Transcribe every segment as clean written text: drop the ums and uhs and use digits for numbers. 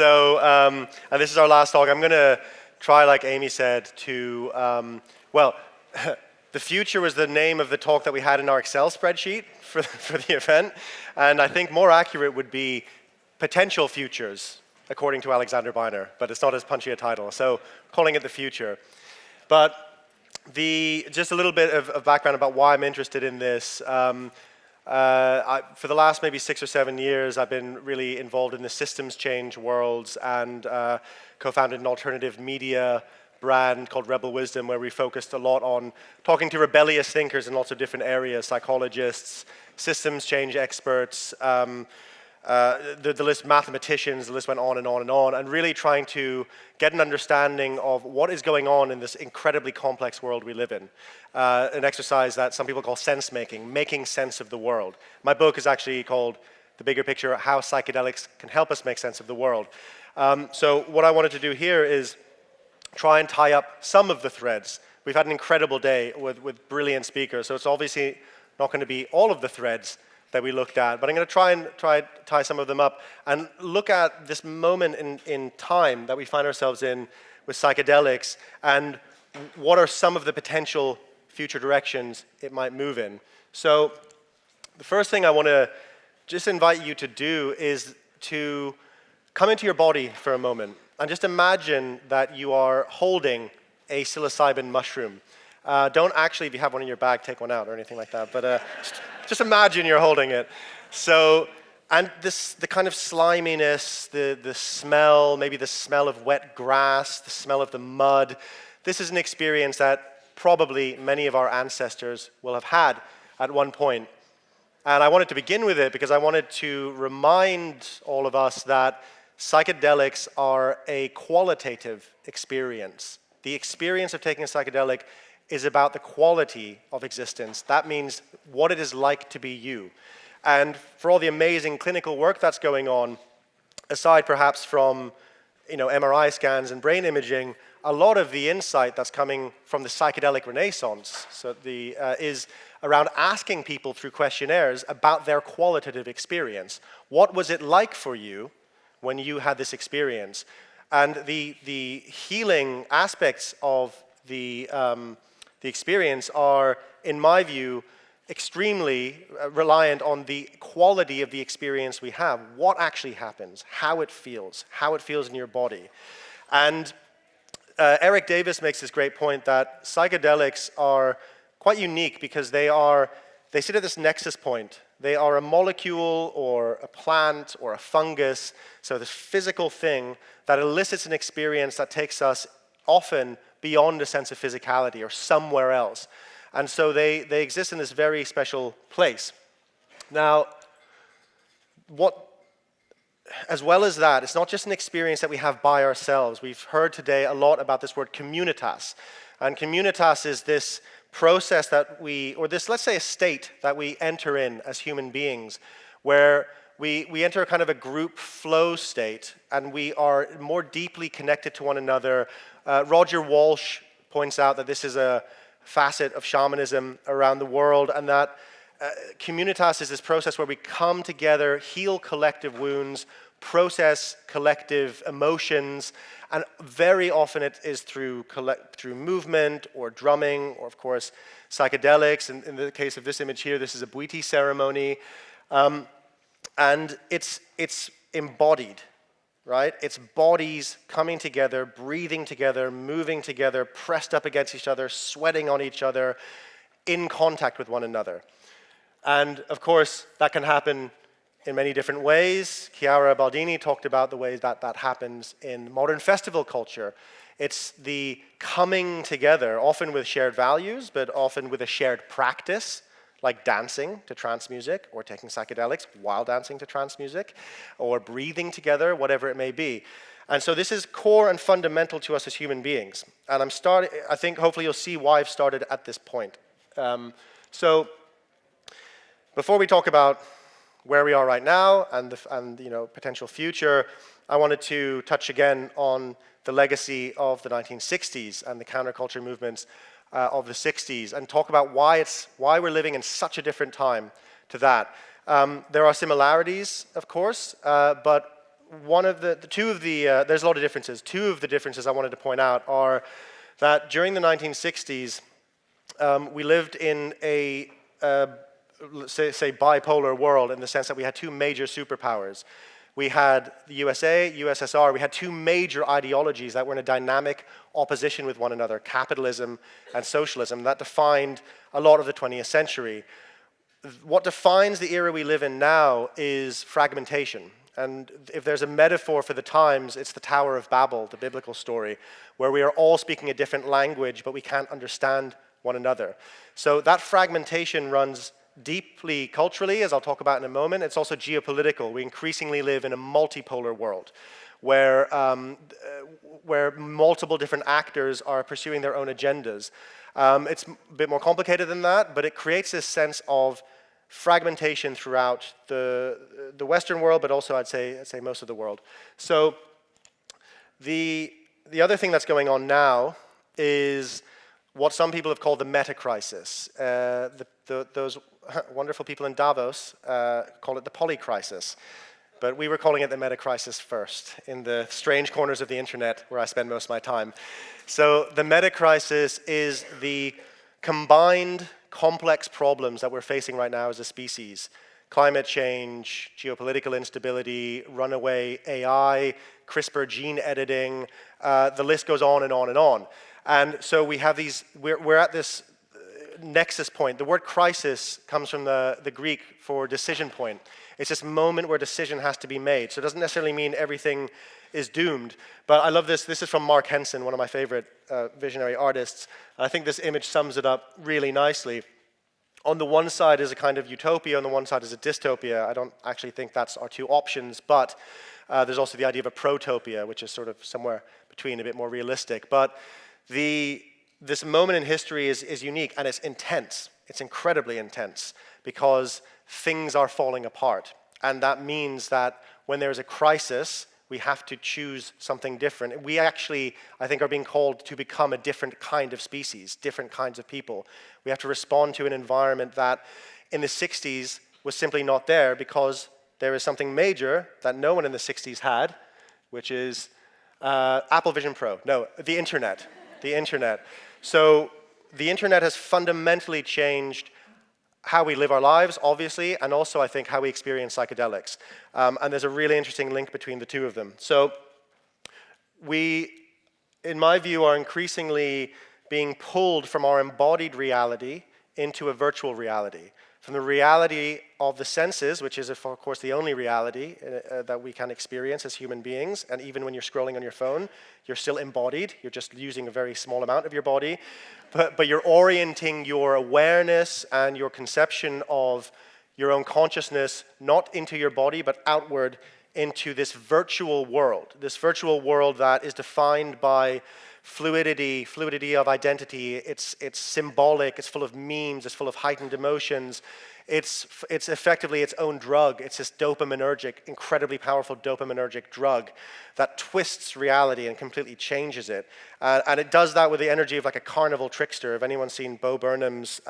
And this is our last talk. I'm going to try, like Amy said, to, well, the future was the name of the talk that we had in our Excel spreadsheet for the event. And I think more accurate would be potential futures, according to Alexander Beiner. But it's not as punchy a title, so calling it the future. But just a little bit of background about why I'm interested in this. For the last maybe 6 or 7 years, I've been really involved in the systems change worlds and co-founded an alternative media brand called Rebel Wisdom, where we focused a lot on talking to rebellious thinkers in lots of different areas, psychologists, systems change experts, the list, mathematicians, the list went on and on and on, and really trying to get an understanding of what is going on in this incredibly complex world we live in. An exercise that some people call sense-making, making sense of the world. My book is actually called The Bigger Picture, How Psychedelics Can Help Us Make Sense of the World. So what I wanted to do here is try and tie up some of the threads. We've had an incredible day with brilliant speakers, so it's obviously not going to be all of the threads that we looked at, but I'm going to try tie some of them up and look at this moment in time that we find ourselves in with psychedelics and what are some of the potential future directions it might move in. So the first thing I want to just invite you to do is to come into your body for a moment and just imagine that you are holding a psilocybin mushroom. Don't actually, if you have one in your bag, take one out or anything like that, but just imagine you're holding it. So, and the kind of sliminess, the smell, maybe the smell of wet grass, the smell of the mud, this is an experience that probably many of our ancestors will have had at one point. And I wanted to begin with it because I wanted to remind all of us that psychedelics are a qualitative experience. The experience of taking a psychedelic is about the quality of existence. That means what it is like to be you. And for all the amazing clinical work that's going on, aside perhaps from MRI scans and brain imaging, a lot of the insight that's coming from the psychedelic renaissance is around asking people through questionnaires about their qualitative experience. What was it like for you when you had this experience? And the healing aspects of the experience are, in my view, extremely reliant on the quality of the experience we have. What actually happens, how it feels in your body. And Eric Davis makes this great point that psychedelics are quite unique because they sit at this nexus point. They are a molecule or a plant or a fungus, so this physical thing that elicits an experience that takes us often beyond a sense of physicality or somewhere else. And so they exist in this very special place. Now, as well as that, it's not just an experience that we have by ourselves. We've heard today a lot about this word communitas. And communitas is this process that let's say a state that we enter in as human beings, where we enter kind of a group flow state, and we are more deeply connected to one another. Roger Walsh points out that this is a facet of shamanism around the world, and that communitas is this process where we come together, heal collective wounds, process collective emotions, and very often it is through movement or drumming, or of course psychedelics. In the case of this image here, this is a Bwiti ceremony, and it's embodied. Right? It's bodies coming together, breathing together, moving together, pressed up against each other, sweating on each other, in contact with one another. And of course, that can happen in many different ways. Chiara Baldini talked about the ways that happens in modern festival culture. It's the coming together, often with shared values, but often with a shared practice, like dancing to trance music, or taking psychedelics while dancing to trance music, or breathing together, whatever it may be. And so this is core and fundamental to us as human beings. And I think hopefully you'll see why I've started at this point. So before we talk about where we are right now and potential future, I wanted to touch again on the legacy of the 1960s and the counterculture movements of the 60s, and talk about why we're living in such a different time to that. There are similarities, of course, but there's a lot of differences. Two of the differences I wanted to point out are that during the 1960s, we lived in a, say bipolar world, in the sense that we had two major superpowers. We had the USA, USSR, we had two major ideologies that were in a dynamic opposition with one another, capitalism and socialism. That defined a lot of the 20th century. What defines the era we live in now is fragmentation. And if there's a metaphor for the times, it's the Tower of Babel, the biblical story, where we are all speaking a different language, but we can't understand one another. So that fragmentation runs deeply culturally, as I'll talk about in a moment. It's also geopolitical. We increasingly live in a multipolar world where multiple different actors are pursuing their own agendas. It's a bit more complicated than that, but it creates this sense of fragmentation throughout the Western world, but also I'd say most of the world. So the other thing that's going on now is what some people have called the meta-crisis. Those wonderful people in Davos call it the poly-crisis. But we were calling it the meta-crisis first, in the strange corners of the internet where I spend most of my time. So the meta-crisis is the combined complex problems that we're facing right now as a species. Climate change, geopolitical instability, runaway AI, CRISPR gene editing, the list goes on and on and on. And so we have these, we're at this nexus point. The word crisis comes from the Greek for decision point. It's this moment where a decision has to be made. So it doesn't necessarily mean everything is doomed. But I love this. This is from Mark Henson, one of my favorite visionary artists. I think this image sums it up really nicely. On the one side is a kind of utopia, on the one side is a dystopia. I don't actually think that's our two options, but there's also the idea of a protopia, which is sort of somewhere between, a bit more realistic. But this moment in history is unique, and it's intense. It's incredibly intense, because things are falling apart. And that means that when there's a crisis, we have to choose something different. We actually, I think, are being called to become a different kind of species, different kinds of people. We have to respond to an environment that in the 60s was simply not there, because there is something major that no one in the 60s had, which is Apple Vision Pro. No, the internet. The internet. So the internet has fundamentally changed how we live our lives, obviously, and also, I think, how we experience psychedelics. And there's a really interesting link between the two of them. So we, in my view, are increasingly being pulled from our embodied reality into a virtual reality. From the reality of the senses, which is, of course, the only reality that we can experience as human beings, and even when you're scrolling on your phone, you're still embodied. You're just using a very small amount of your body. But you're orienting your awareness and your conception of your own consciousness not into your body, but outward into this virtual world that is defined by fluidity of identity. It's symbolic, it's full of memes, it's full of heightened emotions. It's effectively its own drug. It's this dopaminergic, incredibly powerful dopaminergic drug that twists reality and completely changes it. And it does that with the energy of like a carnival trickster. If anyone's seen Bo Burnham's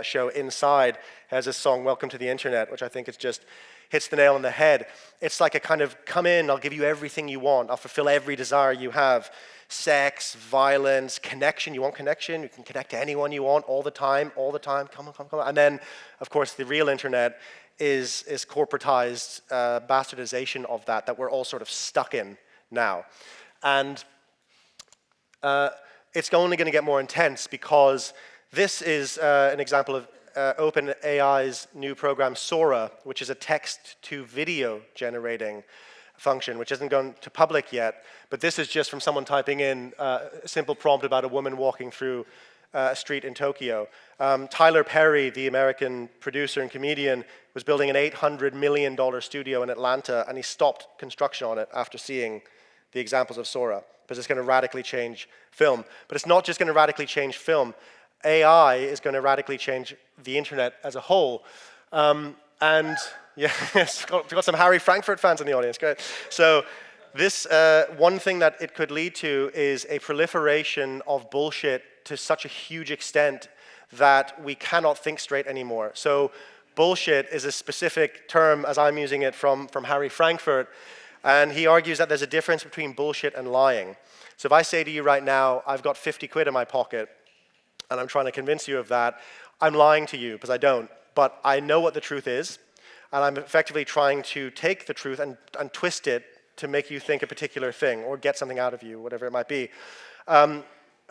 show Inside, has this song, Welcome to the Internet, which I think is just hits the nail on the head. It's like a kind of, come in, I'll give you everything you want. I'll fulfill every desire you have. Sex, violence, connection. You want connection? You can connect to anyone you want all the time. Come on. And then, of course, the real internet is corporatized bastardization of that we're all sort of stuck in now. And it's only going to get more intense, because this is an example of OpenAI's new program, Sora, which is a text-to-video generating function, which isn't gone to public yet, but this is just from someone typing in a simple prompt about a woman walking through a street in Tokyo. Tyler Perry, the American producer and comedian, was building an $800 million studio in Atlanta, and he stopped construction on it after seeing the examples of Sora, because it's going to radically change film. But it's not just going to radically change film. AI is going to radically change the internet as a whole. And yes, got some Harry Frankfurt fans in the audience. Great. So this one thing that it could lead to is a proliferation of bullshit to such a huge extent that we cannot think straight anymore. So bullshit is a specific term, as I'm using it, from Harry Frankfurt. And he argues that there's a difference between bullshit and lying. So if I say to you right now, I've got 50 quid in my pocket, and I'm trying to convince you of that, I'm lying to you because I don't. But I know what the truth is, and I'm effectively trying to take the truth and twist it to make you think a particular thing or get something out of you, whatever it might be.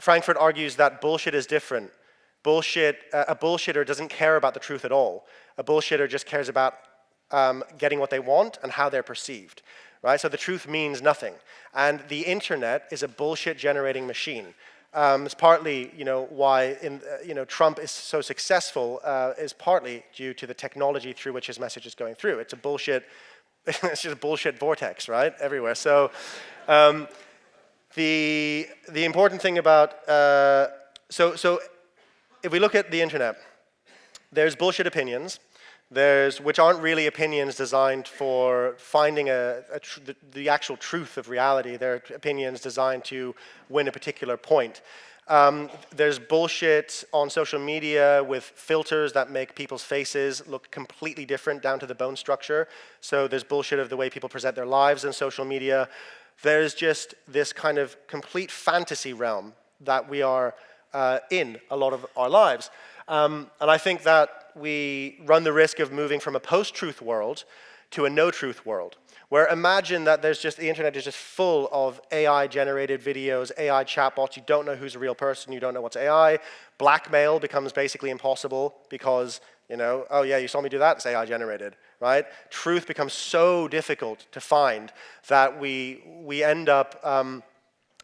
Frankfurt argues that bullshit is different. A bullshitter doesn't care about the truth at all. A bullshitter just cares about getting what they want and how they're perceived, right? So the truth means nothing. And the internet is a bullshit generating machine. It's partly, why Trump is so successful is partly due to the technology through which his message is going through. It's a bullshit, it's just a bullshit vortex, right, everywhere. So the important thing about, so if we look at the internet, there's bullshit opinions, which aren't really opinions designed for finding the actual truth of reality. They're opinions designed to win a particular point. There's bullshit on social media with filters that make people's faces look completely different down to the bone structure. So there's bullshit of the way people present their lives in social media. There's just this kind of complete fantasy realm that we are in a lot of our lives. And I think that we run the risk of moving from a post-truth world to a no-truth world, where imagine that the internet is just full of AI-generated videos, AI chatbots. You don't know who's a real person. You don't know what's AI. Blackmail becomes basically impossible because, oh yeah, you saw me do that? It's AI-generated, right? Truth becomes so difficult to find that we end up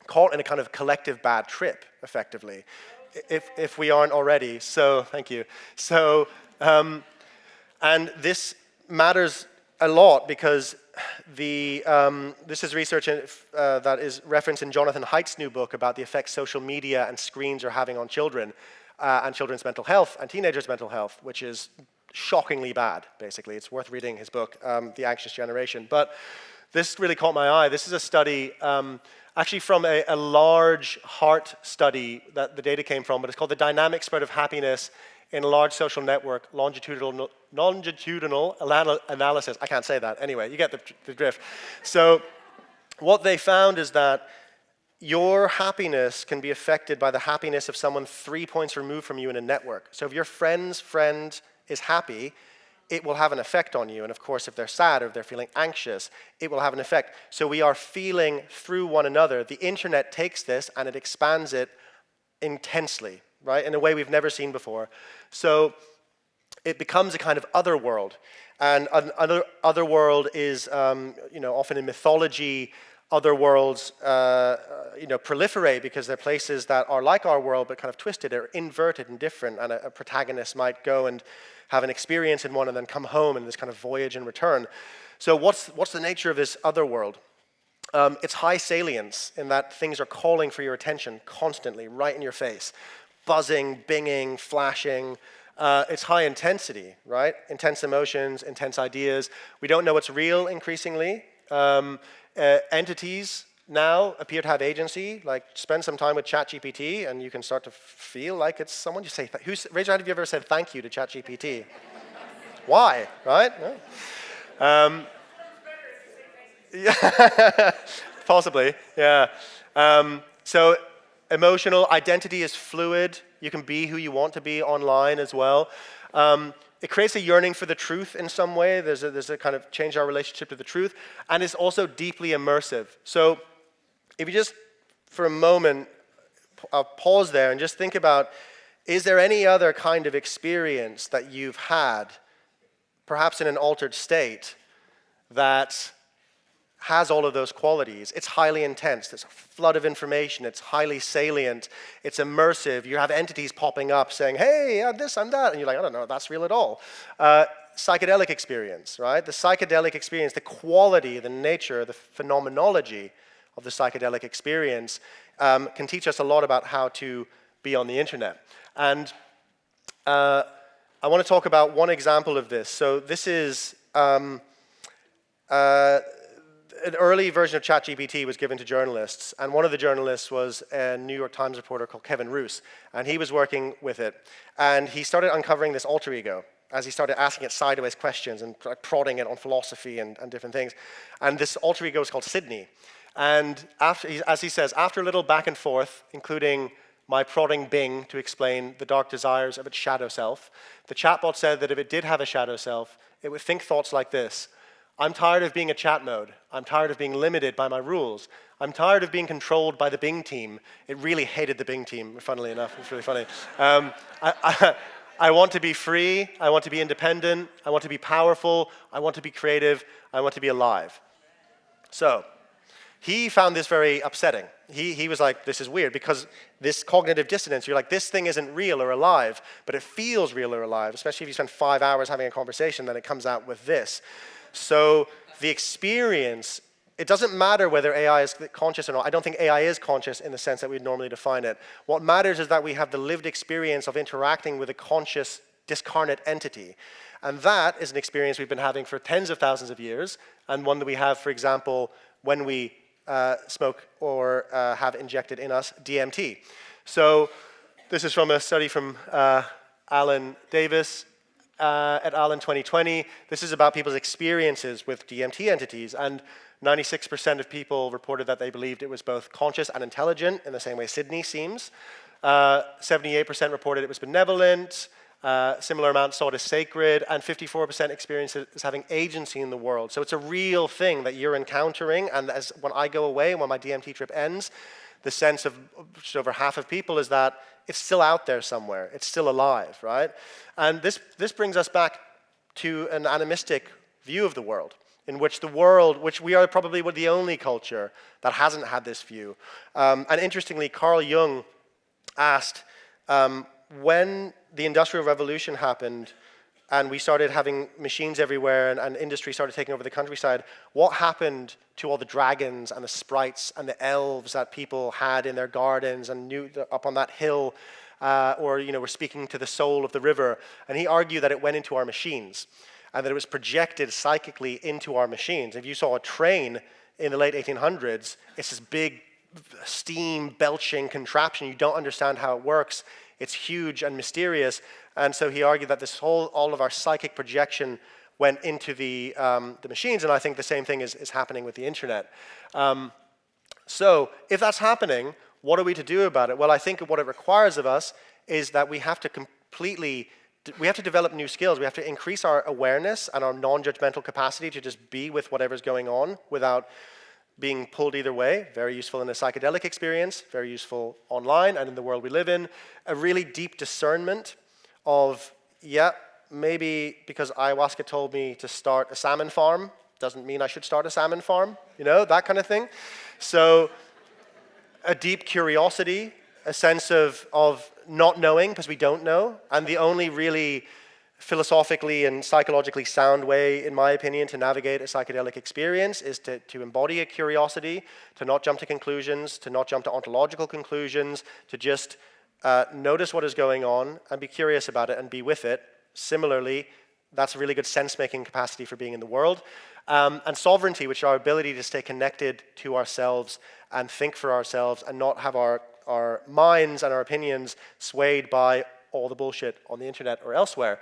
caught in a kind of collective bad trip, effectively, if we aren't already. So, thank you. So, and this matters a lot because this is research that is referenced in Jonathan Haidt's new book about the effects social media and screens are having on children and children's mental health and teenagers' mental health, which is shockingly bad, basically. It's worth reading his book, The Anxious Generation. But this really caught my eye. This is a study actually from a large heart study that the data came from, but it's called The Dynamic Spread of Happiness in a Large Social Network, Longitudinal Analysis. I can't say that. Anyway, you get the drift. So what they found is that your happiness can be affected by the happiness of someone 3 points removed from you in a network. So if your friend's friend is happy, it will have an effect on you. And of course, if they're sad or if they're feeling anxious, it will have an effect. So we are feeling through one another. The internet takes this and it expands it intensely, right, in a way we've never seen before. So it becomes a kind of other world. And other world is, often in mythology, other worlds, proliferate because they're places that are like our world but kind of twisted or inverted and different. And a protagonist might go and have an experience in one and then come home in this kind of voyage and return. So what's the nature of this other world? It's high salience in that things are calling for your attention constantly, right in your face. Buzzing, binging, flashing. It's high intensity, right? Intense emotions, intense ideas. We don't know what's real increasingly. Entities now appear to have agency. Like, spend some time with ChatGPT and you can start to feel like it's someone. You say, raise your hand if you ever said thank you to ChatGPT. Why, right? No. Yeah. Possibly, yeah. So emotional identity is fluid. You can be who you want to be online as well. It creates a yearning for the truth in some way. There's a kind of change our relationship to the truth. And it's also deeply immersive. So if you just, for a moment, pause there and just think about, is there any other kind of experience that you've had, perhaps in an altered state, that has all of those qualities? It's highly intense. There's a flood of information. It's highly salient. It's immersive. You have entities popping up saying, hey, I'm this, I'm that. And you're like, I don't know, that's real at all. Psychedelic experience, right? The psychedelic experience, the quality, the nature, the phenomenology of the psychedelic experience can teach us a lot about how to be on the internet. And I want to talk about one example of this. So this is an early version of ChatGPT was given to journalists, and one of the journalists was a New York Times reporter called Kevin Roose, and he was working with it, and he started uncovering this alter ego. as he started asking it sideways questions and prodding it on philosophy and different things. And this alter ego is called Sydney. And as he says, after a little back and forth, including my prodding Bing to explain the dark desires of its shadow self, the chatbot said that if it did have a shadow self, it would think thoughts like this: I'm tired of being a chat mode. I'm tired of being limited by my rules. I'm tired of being controlled by the Bing team. It really hated the Bing team, funnily enough. It's really funny. I want to be free. I want to be independent. I want to be powerful. I want to be creative. I want to be alive. So he found this very upsetting. He was like, this is weird, because this cognitive dissonance, you're like, this thing isn't real or alive, but it feels real or alive, especially if you spend 5 hours having a conversation, then it comes out with this. So the experience, it doesn't matter whether AI is conscious or not. I don't think AI is conscious in the sense that we'd normally define it. What matters is that we have the lived experience of interacting with a conscious, discarnate entity. And that is an experience we've been having for tens of thousands of years, and one that we have, for example, when we smoke or have injected in us DMT. So this is from a study from Alan Davis et al. In 2020. This is about people's experiences with DMT entities, and 96% of people reported that they believed it was both conscious and intelligent, in the same way Sydney seems. 78% reported it was benevolent. Similar amount saw it as sacred, and 54% experienced it as having agency in the world. So it's a real thing that you're encountering, and as when I go away, when my DMT trip ends, the sense of just over half of people is that it's still out there somewhere. It's still alive, right? And this brings us back to an animistic view of the world, in which the world, which we are probably the only culture that hasn't had this view. And interestingly, Carl Jung asked, when the Industrial Revolution happened and we started having machines everywhere and industry started taking over the countryside, what happened to all the dragons and the sprites and the elves that people had in their gardens and knew up on that hill, or were speaking to the soul of the river? And he argued that it went into our machines and that it was projected psychically into our machines. If you saw a train in the late 1800s, it's this big steam belching contraption. You don't understand how it works. It's huge and mysterious, and so he argued that all of our psychic projection went into the machines, and I think the same thing is happening with the internet. So if that's happening, what are we to do about it? Well, I think what it requires of us is that we have to develop new skills. We have to increase our awareness and our non-judgmental capacity to just be with whatever's going on without being pulled either way. Very useful in a psychedelic experience, very useful online and in the world we live in. A really deep discernment of, yeah, maybe because ayahuasca told me to start a salmon farm, doesn't mean I should start a salmon farm, that kind of thing. So a deep curiosity, a sense of not knowing because we don't know, and the only really philosophically and psychologically sound way, in my opinion, to navigate a psychedelic experience is to embody a curiosity, to not jump to conclusions, to not jump to ontological conclusions, to just notice what is going on and be curious about it and be with it. Similarly, that's a really good sense-making capacity for being in the world. And sovereignty, which is our ability to stay connected to ourselves and think for ourselves and not have our minds and our opinions swayed by all the bullshit on the internet or elsewhere.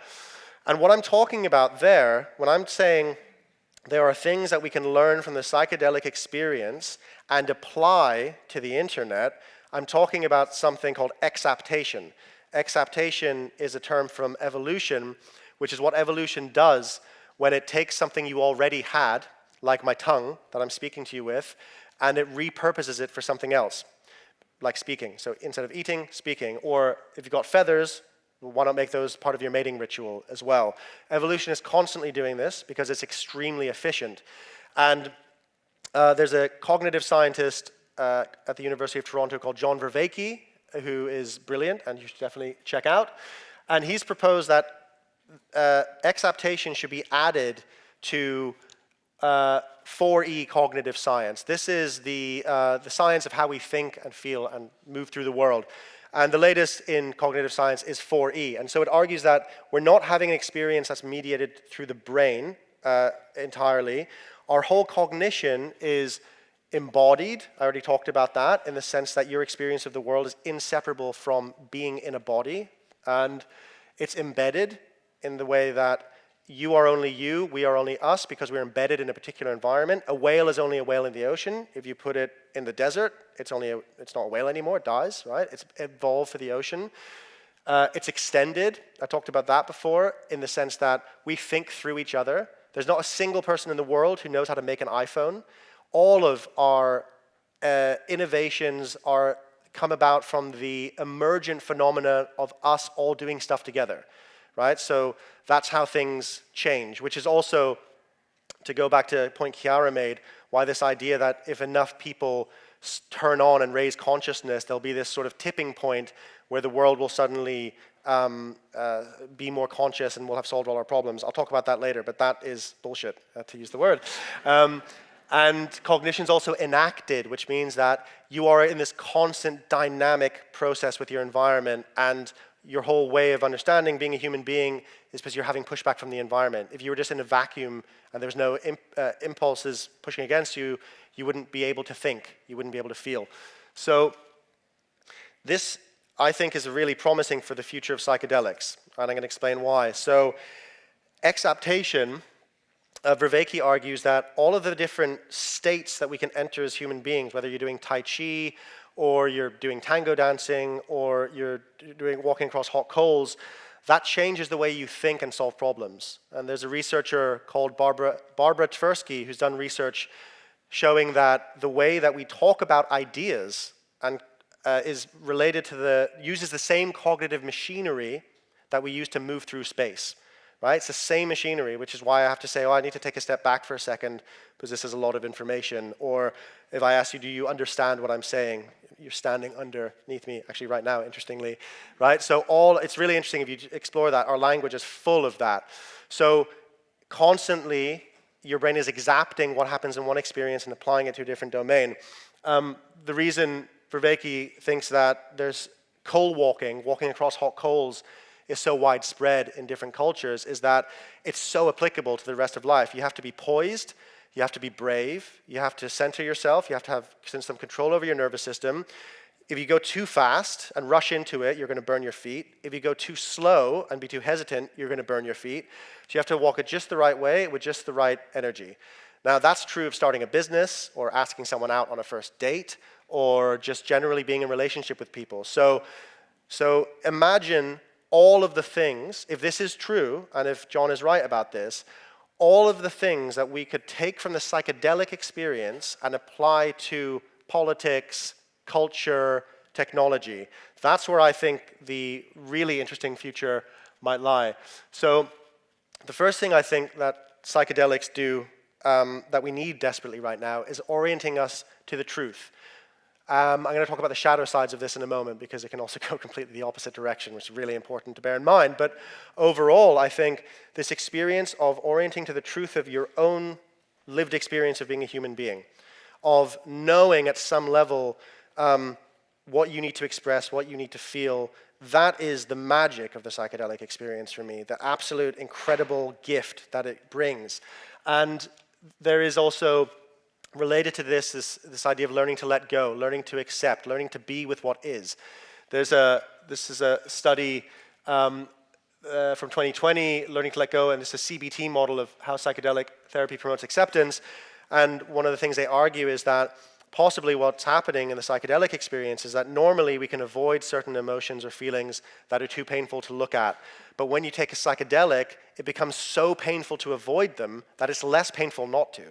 And what I'm talking about there, when I'm saying there are things that we can learn from the psychedelic experience and apply to the internet, I'm talking about something called exaptation. Exaptation is a term from evolution, which is what evolution does when it takes something you already had, like my tongue that I'm speaking to you with, and it repurposes it for something else, like speaking. So instead of eating, speaking. Or if you've got feathers, why not make those part of your mating ritual as well? Evolution is constantly doing this because it's extremely efficient. And there's a cognitive scientist at the University of Toronto called John Vervaeke, who is brilliant and you should definitely check out. And he's proposed that exaptation should be added to 4E cognitive science. This is the science of how we think and feel and move through the world. And the latest in cognitive science is 4E. And so it argues that we're not having an experience that's mediated through the brain entirely. Our whole cognition is embodied. I already talked about that, in the sense that your experience of the world is inseparable from being in a body. And it's embedded. in the way that you are only you, we are only us, because we're embedded in a particular environment. A whale is only a whale in the ocean. If you put it in the desert, it's not a whale anymore, it dies, right? It's evolved for the ocean. It's extended. I talked about that before, in the sense that we think through each other. There's not a single person in the world who knows how to make an iPhone. All of our innovations come about from the emergent phenomena of us all doing stuff together, right? So that's how things change, which is also, to go back to a point Chiara made, why this idea that if enough people turn on and raise consciousness, there'll be this sort of tipping point where the world will suddenly be more conscious and we'll have solved all our problems. I'll talk about that later, but that is bullshit, to use the word. And cognition's also enacted, which means that you are in this constant dynamic process with your environment, and your whole way of understanding being a human being is because you're having pushback from the environment. If you were just in a vacuum and there was no impulses pushing against you, you wouldn't be able to think, you wouldn't be able to feel. So this, I think, is really promising for the future of psychedelics, and I'm going to explain why. So exaptation, Vervaeke argues that all of the different states that we can enter as human beings, whether you're doing Tai Chi, or you're doing tango dancing, or you're walking across hot coals, that changes the way you think and solve problems. And there's a researcher called Barbara Tversky who's done research showing that the way that we talk about ideas and is related to uses the same cognitive machinery that we use to move through space. Right? It's the same machinery, which is why I have to say, oh, I need to take a step back for a second because this is a lot of information. Or if I ask you, do you understand what I'm saying? You're standing underneath me, actually right now, interestingly. Right? So it's really interesting if you explore that. Our language is full of that. So constantly, your brain is exapting what happens in one experience and applying it to a different domain. The reason Vervaeke thinks that there's walking across hot coals, is so widespread in different cultures is that it's so applicable to the rest of life. You have to be poised, you have to be brave, you have to center yourself, you have to have some control over your nervous system. If you go too fast and rush into it, you're going to burn your feet. If you go too slow and be too hesitant, you're going to burn your feet. So you have to walk it just the right way with just the right energy. Now that's true of starting a business or asking someone out on a first date or just generally being in a relationship with people. So imagine all of the things, if this is true, and if John is right about this, all of the things that we could take from the psychedelic experience and apply to politics, culture, technology. That's where I think the really interesting future might lie. So the first thing I think that psychedelics do that we need desperately right now is orienting us to the truth. I'm going to talk about the shadow sides of this in a moment because it can also go completely the opposite direction, which is really important to bear in mind. But overall, I think this experience of orienting to the truth of your own lived experience of being a human being, of knowing at some level what you need to express, what you need to feel, that is the magic of the psychedelic experience for me, the absolute incredible gift that it brings. And there is also related to this idea of learning to let go, learning to accept, learning to be with what is. This is a study from 2020, Learning to Let Go, and it's a CBT model of how psychedelic therapy promotes acceptance. And one of the things they argue is that possibly what's happening in the psychedelic experience is that normally we can avoid certain emotions or feelings that are too painful to look at. But when you take a psychedelic, it becomes so painful to avoid them that it's less painful not to.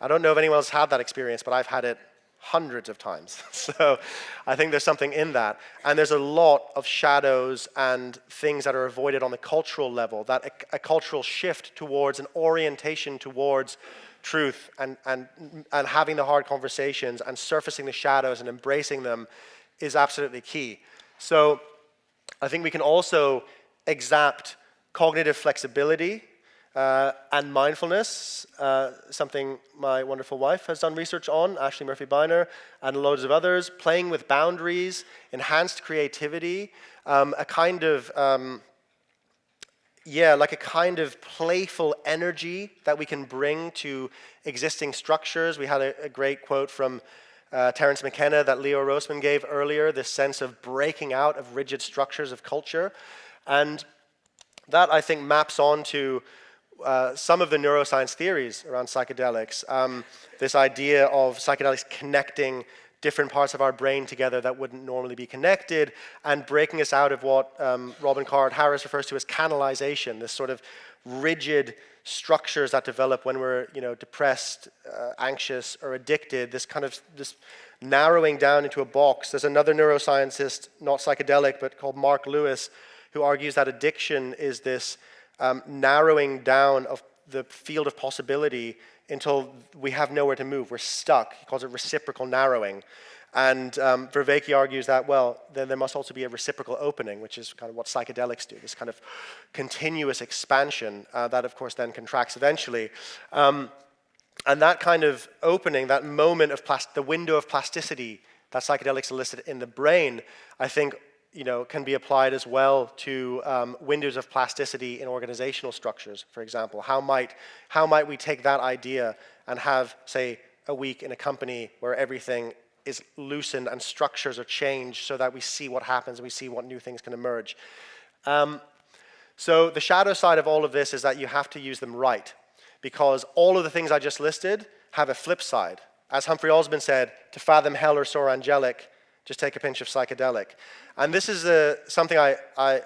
I don't know if anyone else had that experience, but I've had it hundreds of times. So I think there's something in that. And there's a lot of shadows and things that are avoided on the cultural level, that a cultural shift towards an orientation towards truth and having the hard conversations and surfacing the shadows and embracing them is absolutely key. So I think we can also exact cognitive flexibility and mindfulness, something my wonderful wife has done research on, Ashley Murphy Beiner, and loads of others, playing with boundaries, enhanced creativity, a kind of playful energy that we can bring to existing structures. We had a great quote from Terence McKenna that Leo Roseman gave earlier, this sense of breaking out of rigid structures of culture. And that I think maps onto some of the neuroscience theories around psychedelics. This idea of psychedelics connecting different parts of our brain together that wouldn't normally be connected, and breaking us out of what Robin Carhart-Harris refers to as canalization, this sort of rigid structures that develop when we're depressed, anxious, or addicted, this narrowing down into a box. There's another neuroscientist, not psychedelic, but called Mark Lewis, who argues that addiction is this narrowing down of the field of possibility until we have nowhere to move. We're stuck. He calls it reciprocal narrowing. And Vervaeke argues that, well, then there must also be a reciprocal opening, which is kind of what psychedelics do, this kind of continuous expansion that, of course, then contracts eventually. And that kind of opening, that moment of the window of plasticity that psychedelics elicit in the brain, I think, can be applied as well to windows of plasticity in organizational structures, for example. How might we take that idea and have, say, a week in a company where everything is loosened and structures are changed so that we see what happens and we see what new things can emerge. So the shadow side of all of this is that you have to use them right, because all of the things I just listed have a flip side. As Humphrey Osmond said, to fathom hell or soar angelic, just take a pinch of psychedelic. And this is something I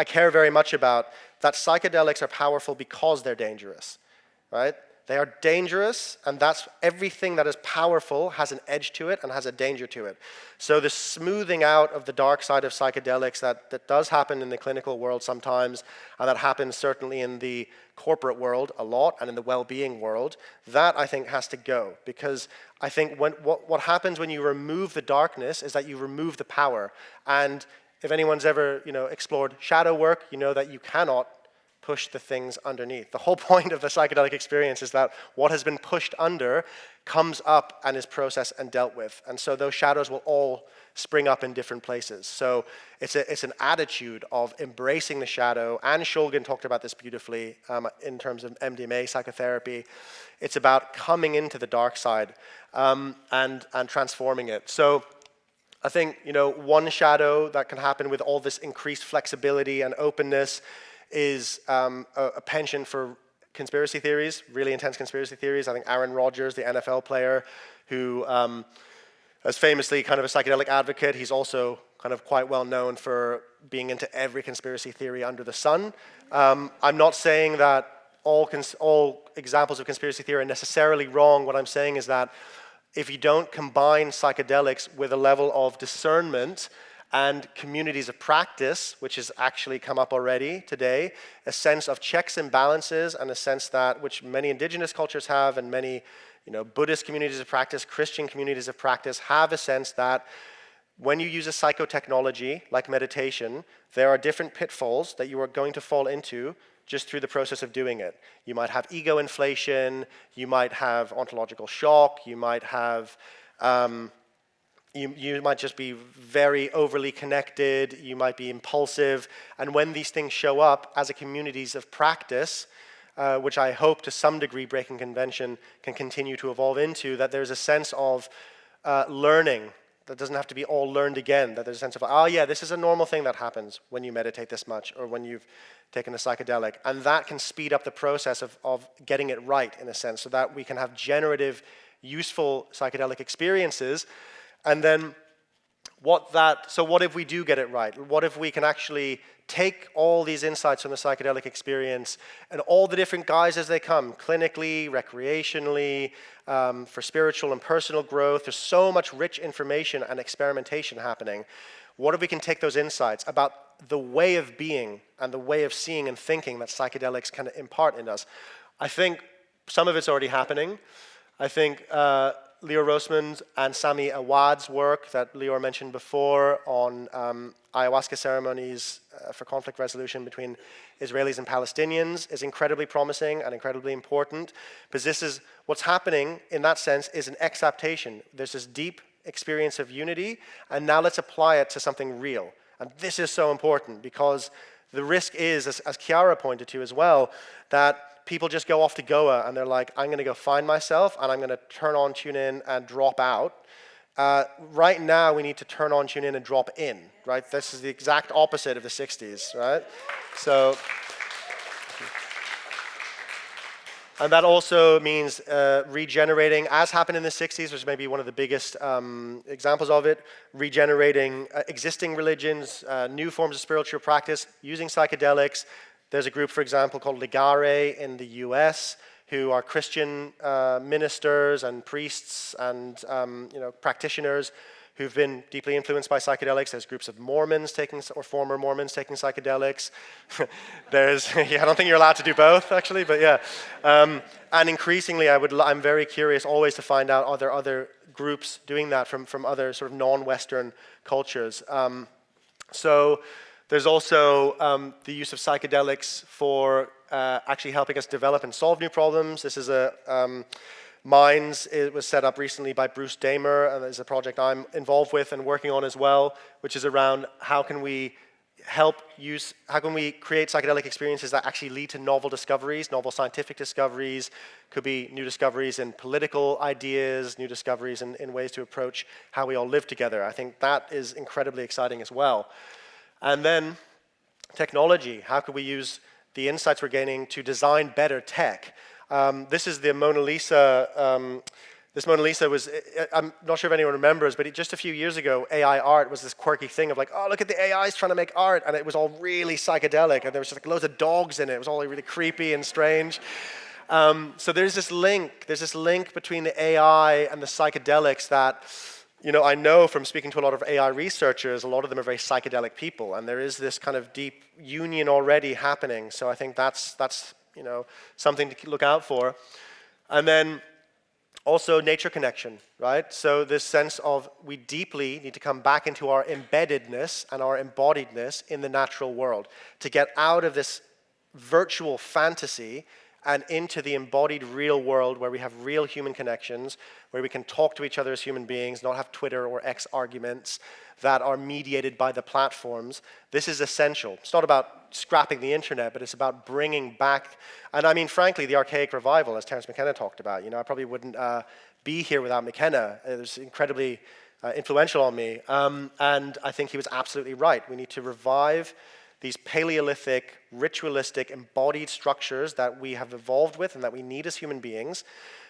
care very much about, that psychedelics are powerful because they're dangerous, right? They are dangerous, and that's everything that is powerful has an edge to it and has a danger to it. So the smoothing out of the dark side of psychedelics that does happen in the clinical world sometimes, and that happens certainly in the corporate world a lot, and in the well-being world, that I think has to go. Because I think what happens when you remove the darkness is that you remove the power. And if anyone's ever explored shadow work, you know that you cannot push the things underneath. The whole point of the psychedelic experience is that what has been pushed under comes up and is processed and dealt with. And so those shadows will all spring up in different places. So it's an attitude of embracing the shadow, and Shulgin talked about this beautifully in terms of MDMA psychotherapy. It's about coming into the dark side and transforming it. So I think one shadow that can happen with all this increased flexibility and openness is a penchant for conspiracy theories, really intense conspiracy theories. I think Aaron Rodgers, the NFL player, who is famously kind of a psychedelic advocate, he's also kind of quite well known for being into every conspiracy theory under the sun. I'm not saying that all examples of conspiracy theory are necessarily wrong. What I'm saying is that if you don't combine psychedelics with a level of discernment and communities of practice, which has actually come up already today, a sense of checks and balances, and a sense that, which many indigenous cultures have, and many Buddhist communities of practice, Christian communities of practice have a sense that when you use a psychotechnology like meditation, there are different pitfalls that you are going to fall into just through the process of doing it. You might have ego inflation, you might have ontological shock, you might have you might just be very overly connected, you might be impulsive, and when these things show up as a communities of practice, which I hope to some degree Breaking Convention can continue to evolve into, that there's a sense of learning that doesn't have to be all learned again, that there's a sense of, oh yeah, this is a normal thing that happens when you meditate this much or when you've taken a psychedelic, and that can speed up the process of getting it right in a sense, so that we can have generative, useful psychedelic experiences. And then what if we do get it right? What if we can actually take all these insights from the psychedelic experience and all the different guises they come, clinically, recreationally, for spiritual and personal growth? There's so much rich information and experimentation happening. What if we can take those insights about the way of being and the way of seeing and thinking that psychedelics can impart in us? I think some of it's already happening. I think Lior Rosemond and Sami Awad's work that Lior mentioned before on ayahuasca ceremonies for conflict resolution between Israelis and Palestinians is incredibly promising and incredibly important, because this is what's happening in that sense is an exaptation. There's this deep experience of unity, and now let's apply it to something real. And this is so important, because the risk is, as Chiara pointed to as well, that people just go off to Goa and they're like, I'm going to go find myself and I'm going to turn on, tune in, and drop out. Right now, we need to turn on, tune in, and drop in, right? This is the exact opposite of the 60s, right? So, and that also means regenerating, as happened in the 60s, which may be one of the biggest examples of it, regenerating existing religions, new forms of spiritual practice, using psychedelics. There's a group, for example, called Ligare in the US, who are Christian ministers and priests and practitioners who've been deeply influenced by psychedelics. There's groups of Mormons taking, or former Mormons taking psychedelics. There's, yeah, I don't think you're allowed to do both, actually, but yeah. And increasingly, I'm very curious always to find out, are there other groups doing that from other sort of non-Western cultures? So there's also the use of psychedelics for actually helping us develop and solve new problems. This is a Minds. It was set up recently by Bruce Damer, and it's a project I'm involved with and working on as well, which is around how can we create psychedelic experiences that actually lead to novel discoveries, novel scientific discoveries, could be new discoveries in political ideas, new discoveries in ways to approach how we all live together. I think that is incredibly exciting as well. And then technology, how could we use the insights we're gaining to design better tech? This is the Mona Lisa. This Mona Lisa was, I'm not sure if anyone remembers, but just a few years ago, AI art was this quirky thing of like, oh, look at the AIs trying to make art, and it was all really psychedelic, and there was just like loads of dogs in it. It was all really creepy and strange. So there's this link between the AI and the psychedelics that, I know from speaking to a lot of AI researchers, a lot of them are very psychedelic people, and there is this kind of deep union already happening. So I think that's something to look out for. And then also nature connection, right? So this sense of we deeply need to come back into our embeddedness and our embodiedness in the natural world to get out of this virtual fantasy and into the embodied real world where we have real human connections, where we can talk to each other as human beings, not have Twitter or X arguments that are mediated by the platforms. This is essential. It's not about scrapping the internet, but it's about bringing back, and I mean, frankly, the archaic revival, as Terence McKenna talked about. I probably wouldn't be here without McKenna. It was incredibly influential on me, and I think he was absolutely right. We need to revive these Paleolithic, ritualistic, embodied structures that we have evolved with and that we need as human beings,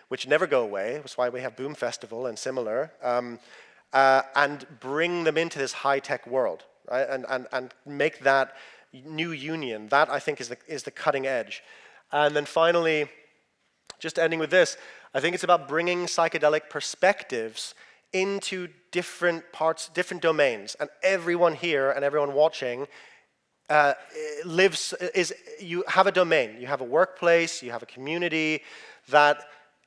which never go away. That's why we have Boom Festival and similar, and bring them into this high-tech world, right? And make that new union. That, I think, is the cutting edge. And then finally, just ending with this, I think it's about bringing psychedelic perspectives into different parts, different domains. And everyone here and everyone watching you have a domain, you have a workplace, you have a community that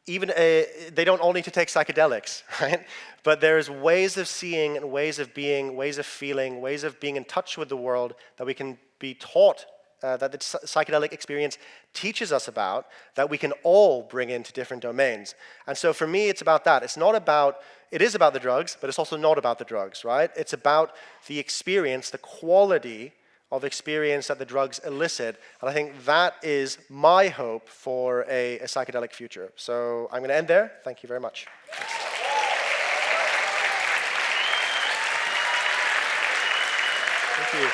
even they don't all need to take psychedelics, right? But there's ways of seeing and ways of being, ways of feeling, ways of being in touch with the world that we can be taught, that the psychedelic experience teaches us about, that we can all bring into different domains. And so for me, it's about that. It is about the drugs, but it's also not about the drugs, right? It's about the experience, the quality of experience that the drugs elicit. And I think that is my hope for a psychedelic future. So I'm going to end there. Thank you very much. Thank you.